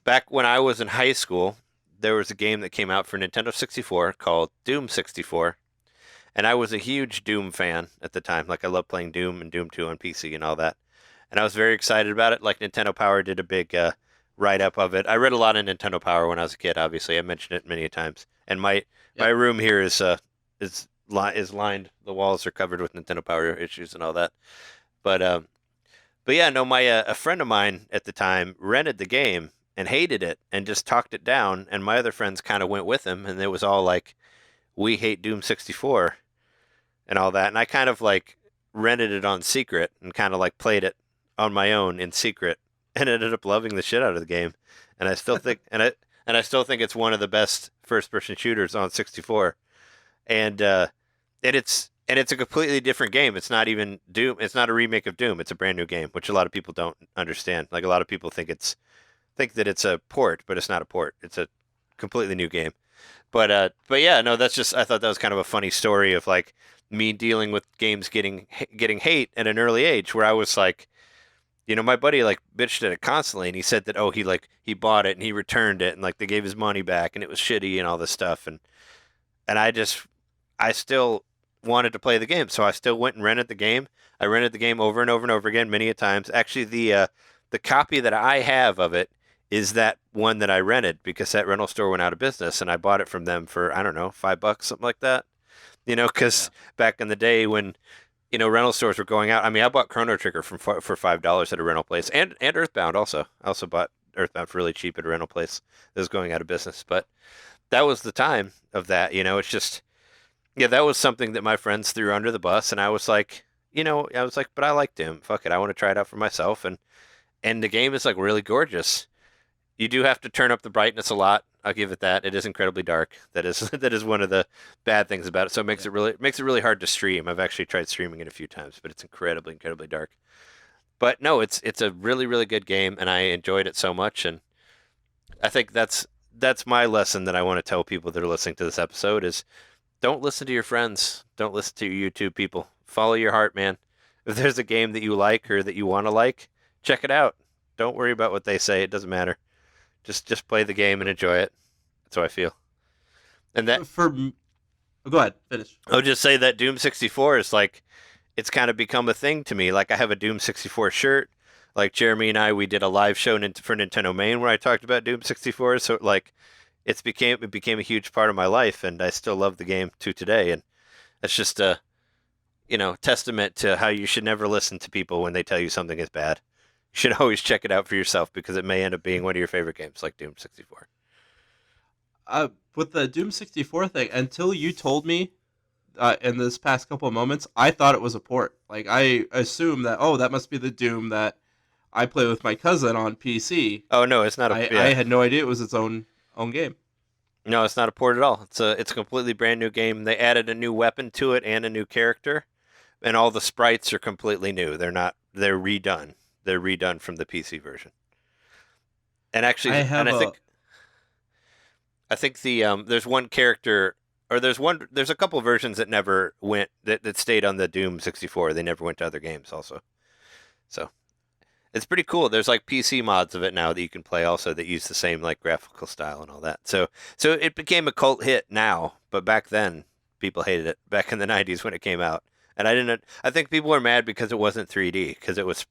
Back when I was in high school, there was a game that came out for Nintendo 64 called Doom 64, and I was a huge Doom fan at the time. Like I loved playing Doom and Doom 2 on PC and all that. And I was very excited about it. Like Nintendo Power did a big write up of it. I read a lot of Nintendo Power when I was a kid. Obviously, I mentioned it many times. And my Yep. room here is lined. The walls are covered with Nintendo Power issues and all that. But yeah, no, my a friend of mine at the time rented the game, and hated it and just talked it down, and my other friends kind of went with him, and it was all like, we hate Doom 64 and all that, and I kind of like rented it on secret and kind of like played it on my own in secret and ended up loving the shit out of the game, and I still think and I still think it's one of the best first person shooters on 64, and it's a completely different game. It's not even Doom. It's not a remake of Doom. It's a brand new game, which a lot of people don't understand. Like a lot of people think that it's a port, but it's not a port. It's a completely new game. But yeah, no, that's just, I thought that was kind of a funny story of like me dealing with games getting hate at an early age, where I was like, my buddy like bitched at it constantly, and he said that he bought it and he returned it and like they gave his money back and it was shitty and all this stuff, and I still wanted to play the game, so I still went and rented the game. I rented the game over and over and over again many a times. Actually, the copy that I have of it is that one that I rented, because that rental store went out of business, and I bought it from them for, I don't know, $5, something like that. Because back in the day when rental stores were going out. I mean, I bought Chrono Trigger for $5 at a rental place, and Earthbound also. I also bought Earthbound for really cheap at a rental place that was going out of business. But that was the time of that. It's just, yeah, that was something that my friends threw under the bus, and I was like, but I liked him. Fuck it, I want to try it out for myself, and the game is like really gorgeous. You do have to turn up the brightness a lot. I'll give it that. It is incredibly dark. That is that is one of the bad things about it. So it makes it really hard to stream. I've actually tried streaming it a few times, but it's incredibly dark. But no, it's a really really good game, and I enjoyed it so much. And I think that's my lesson that I want to tell people that are listening to this episode is, don't listen to your friends. Don't listen to your YouTube people. Follow your heart, man. If there's a game that you like or that you want to like, check it out. Don't worry about what they say. It doesn't matter. Just play the game and enjoy it. That's how I feel. And that go ahead, finish. I'll just say that Doom 64 is like, it's kind of become a thing to me. Like I have a Doom 64 shirt. Like Jeremy and we did a live show for Nintendomain where I talked about Doom 64. So like, it became a huge part of my life, and I still love the game to today. And that's just a testament to how you should never listen to people when they tell you something is bad. You should always check it out for yourself, because it may end up being one of your favorite games, like Doom 64. With the Doom 64 thing, until you told me in this past couple of moments, I thought it was a port. Like, I assumed that, that must be the Doom that I play with my cousin on PC. Oh, no, it's not I had no idea it was its own game. No, it's not a port at all. It's a completely brand new game. They added a new weapon to it and a new character, and all the sprites are completely new. They're redone. They're redone from the PC version. And actually, I think the there's one character, or there's a couple versions that never went, that stayed on the Doom 64. They never went to other games also. So it's pretty cool. There's like PC mods of it now that you can play also that use the same like graphical style and all that. So it became a cult hit now, but back then people hated it back in the 90s when it came out. And I think people were mad because it wasn't 3D, because it was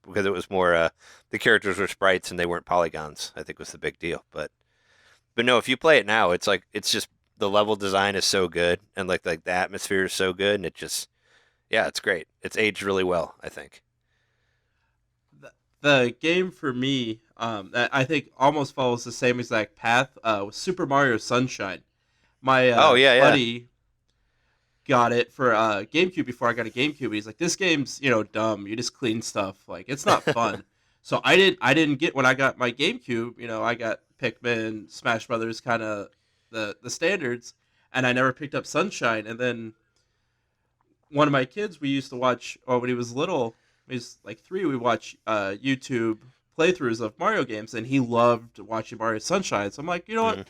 more the characters were sprites and they weren't polygons, I think was the big deal. But no, if you play it now, it's like, it's just, the level design is so good, and like the atmosphere is so good, and it just, yeah, it's great. It's aged really well, I think. The game for me, that I think almost follows the same exact path, was Super Mario Sunshine. My buddy got it for GameCube before I got a GameCube. He's like, this game's dumb. You just clean stuff. Like, it's not fun. So I didn't get, when I got my GameCube. I got Pikmin, Smash Brothers, kind of the standards, and I never picked up Sunshine. And then one of my kids, we used to watch, when he was little, he was like 3. We watch YouTube playthroughs of Mario games, and he loved watching Mario Sunshine. So I'm like, you know what?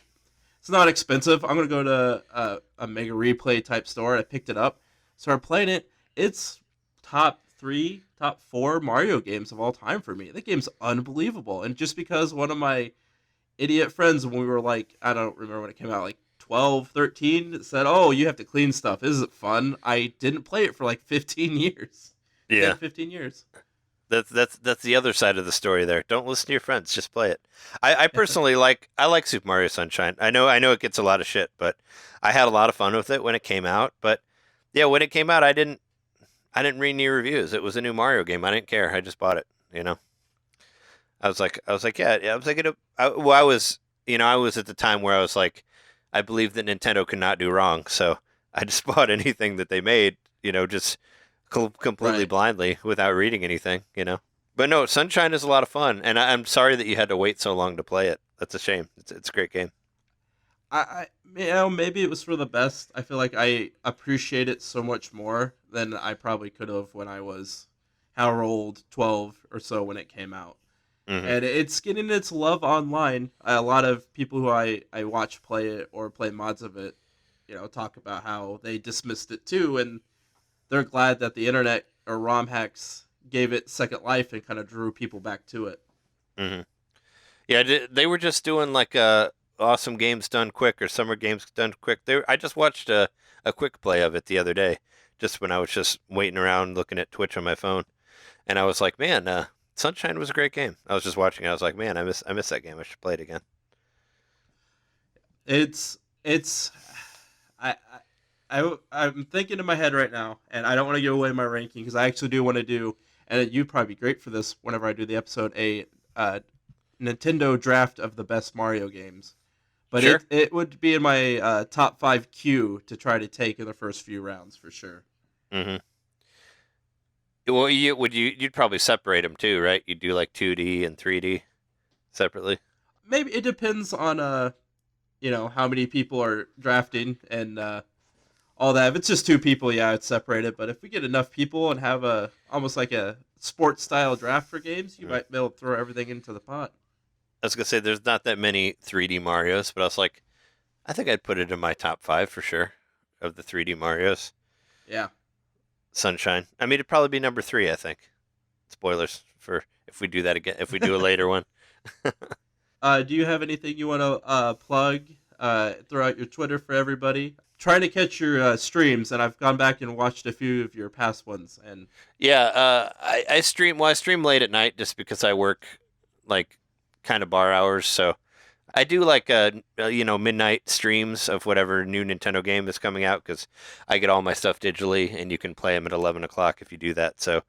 It's not expensive. I'm going to go to a Mega Replay type store. I picked it up, started playing it. It's top 3, top 4 Mario games of all time for me. That game's unbelievable. And just because one of my idiot friends, when we were like, I don't remember when it came out, like 12, 13, said, oh, you have to clean stuff. Is it fun? I didn't play it for like 15 years. Yeah. 15 years. That's the other side of the story there. Don't listen to your friends, just play it. I personally like Super Mario Sunshine. I know it gets a lot of shit, but I had a lot of fun with it when it came out. But yeah, when it came out, I didn't read any reviews. It was a new Mario game. I didn't care. I just bought it, I was like, yeah. I was like, I was, I was at the time where I was like, I believe that Nintendo could not do wrong, so I just bought anything that they made, just completely Right. blindly without reading anything. But no, Sunshine is a lot of fun, and I'm sorry that you had to wait so long to play it. That's a shame. It's a great game. Maybe it was for the best. I feel like I appreciate it so much more than I probably could have when I was however old, 12 or so when it came out. Hmm. And it's getting its love online. A lot of people who I watch play it or play mods of it, talk about how they dismissed it too, and they're glad that the internet or ROM hacks gave it second life and kind of drew people back to it. Hmm. Yeah, they were just doing like awesome games done quick or summer games done quick. I just watched a quick play of it the other day, just when I was just waiting around looking at Twitch on my phone, and I was like, man, Sunshine was a great game. I was just watching it. I was like, man, I miss that game. I should play it again. It's I I'm thinking in my head right now, and I don't want to give away my ranking because I actually do want to do, and you'd probably be great for this whenever I do the episode, a Nintendo draft of the best Mario games. But Sure. it would be in my top 5 queue to try to take in the first few rounds for sure. Hmm. Well, you'd probably separate them too, right? You'd do like 2D and 3D separately. Maybe it depends on how many people are drafting and all that. If it's just 2 people, yeah, it's separated. But if we get enough people and have a almost like a sports style draft for games, you Mm. might be able to throw everything into the pot. I was gonna say there's not that many 3D Mario's, but I was like, I think I'd put it in my top 5 for sure of the 3D Mario's. Yeah. Sunshine. I mean, it'd probably be number 3, I think. Spoilers for if we do that again, if we do a later one. Do you have anything you want to plug? Throw out your Twitter for everybody. Trying to catch your streams, and I've gone back and watched a few of your past ones. And Yeah, I stream. Well, I stream late at night just because I work like kind of bar hours. So I do like midnight streams of whatever new Nintendo game is coming out because I get all my stuff digitally, and you can play them at 11 o'clock if you do that. So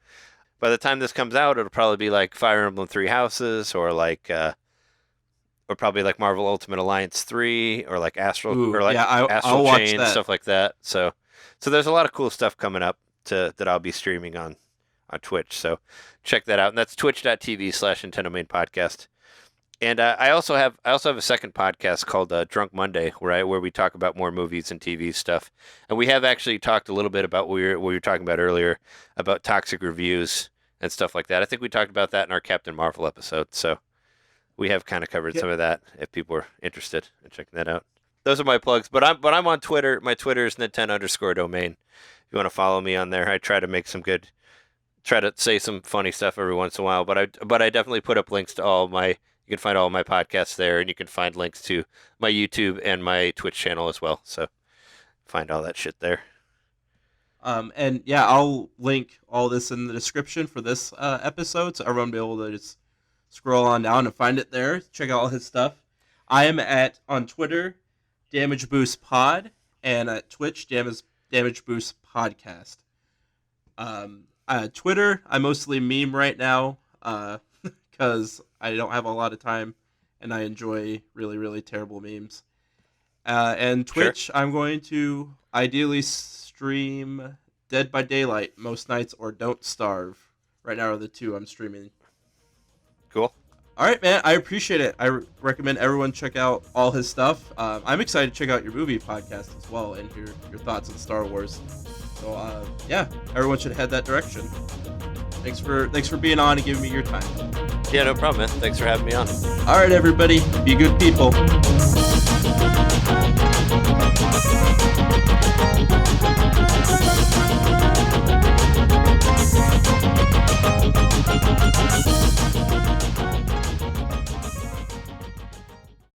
by the time this comes out, it'll probably be like Fire Emblem Three Houses or like. Or probably like Marvel Ultimate Alliance 3 or like Astral ooh, or like yeah, I'll Astral watch Chain that. stuff like that. So there's a lot of cool stuff coming up that I'll be streaming on Twitch. So check that out. And that's twitch.tv/Nintendomain podcast. And I also have a second podcast called Drunk Monday where we talk about more movies and TV stuff. And we have actually talked a little bit about what we were talking about earlier about toxic reviews and stuff like that. I think we talked about that in our Captain Marvel episode. So we have kind of covered Yeah. some of that if people are interested in checking that out. Those are my plugs, but I'm on Twitter. My Twitter is Nintendo_domain. If you want to follow me on there, I try to say some funny stuff every once in a while. But I definitely put up links to you can find all my podcasts there, and you can find links to my YouTube and my Twitch channel as well. So find all that shit there. And yeah, I'll link all this in the description for this episode, so everyone will be able to just scroll on down and find it there. Check out all his stuff. I am on Twitter, Damage Boost Pod, and at Twitch, Damage Boost Podcast. Twitter, I mostly meme right now because I don't have a lot of time, and I enjoy really, really terrible memes. And Twitch, I'm going to ideally stream Dead by Daylight most nights or Don't Starve. Right now are the 2 I'm streaming. Cool. All right, man. I appreciate it. I recommend everyone check out all his stuff. I'm excited to check out your movie podcast as well and hear your thoughts on Star Wars. So yeah, everyone should head that direction. Thanks for being on and giving me your time. Yeah, no problem, man. Thanks for having me on. All right, everybody, be good people.